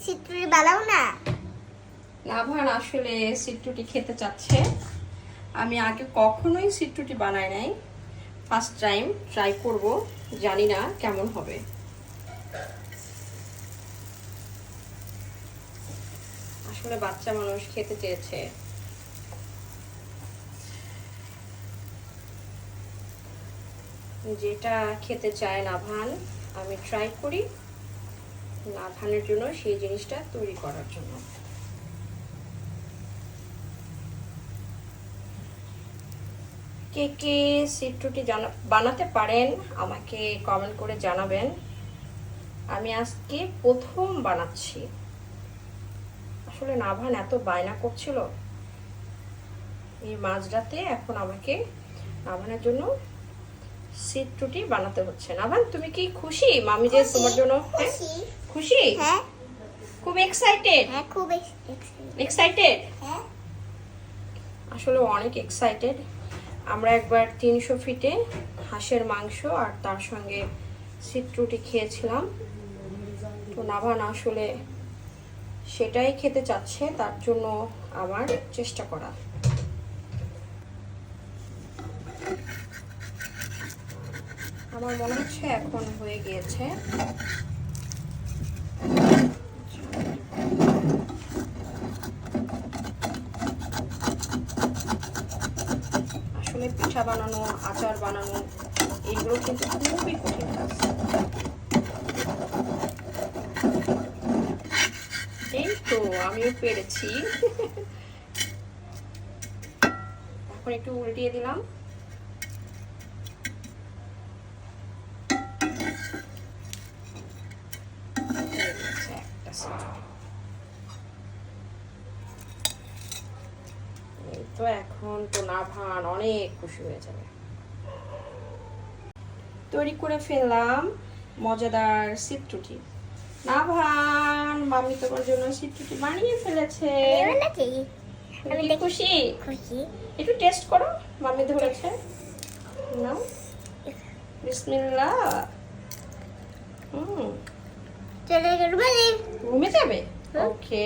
সিট্রুটি বানাও না। নাভান আসলে সিট্রুটি খেতে চাচ্ছে। আমি আগে কখনোই সিট্রুটি বানাই নাই, ফার্স্ট টাইম ট্রাই করব, জানি না কেমন হবে। আসলে বাচ্চা মানুষ খেতে চেয়েছে। যেটা খেতে চায় নাভান আমি ট্রাই করি নাভানের জন্য সেই জিনিসটা তৈরি করার জন্য। কে কে সিট্রুটি বানাতে পারেন আমাকে কমেন্ট করে জানাবেন। আমি আজকে প্রথম বানাচ্ছি। আসলে নাভান এত বায়না করছিল এই মাঝরাতে, এখন আমাকে নাভানের জন্য সিট্রুটি বানাতে হচ্ছে। নাভান তুমি কি খুশি মামি যে তোমার জন্য? খুশি? হ্যাঁ খুব এক্সাইটেড? হ্যাঁ খুব এক্সাইটেড? হ্যাঁ আসলে অনেক এক্সাইটেড। আমরা একবার 300 ফিটে হাঁসের মাংস আর তার সঙ্গে সিট্রুটি খেয়েছিলাম। তো নাভান আসলে সেটাই খেতে চাচ্ছে, তার জন্য আমার চেষ্টা করা। আমার মনে হচ্ছে এখন হয়ে গিয়েছে। আসলে পিঠা বানানো, আচার বানানো এগুলো কিন্তু খুবই কঠিন কাজ। এই তো আমিও পেরেছি। এখন একটু উল্টিয়ে দিলাম। এই তো এখন তো নাভান অনেক খুশি হয়ে যাবে। তৈরি করে ফেললাম মজাদার সিট্রুটি। নাভান মামি তোমার জন্য সিট্রুটি বানিয়ে ফেলেছে। তুমি কি খুশি? খুশি। একটু টেস্ট করো, মামি ধরেছে। নাও, বিসমিল্লাহ। চলে রুমে যাবে? ওকে।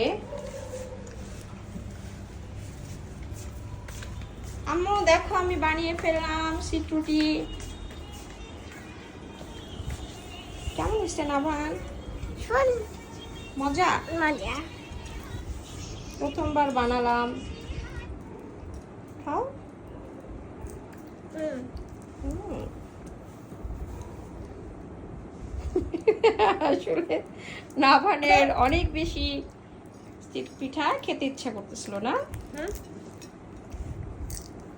আম্মু দেখো আমি বানিয়ে ফেললাম সিট্রুটি। কেমন হয়েছে নাভান? শোন মজা? মজা। প্রথমবার বানালাম। খাও। আসলে নাভানের অনেক বেশি পিঠা খেতে ইচ্ছা করতেছিল না?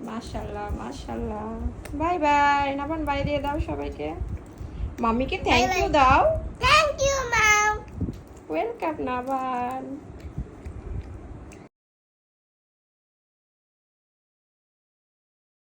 মাশাআল্লাহ মাশাআল্লাহ। বাই বাই নাভান, বাই দিয়ে দাও সবাইকে। মাম্মিকে থ্যাংক ইউ দাও। Thank you mom. ওয়েলকাম নাভান।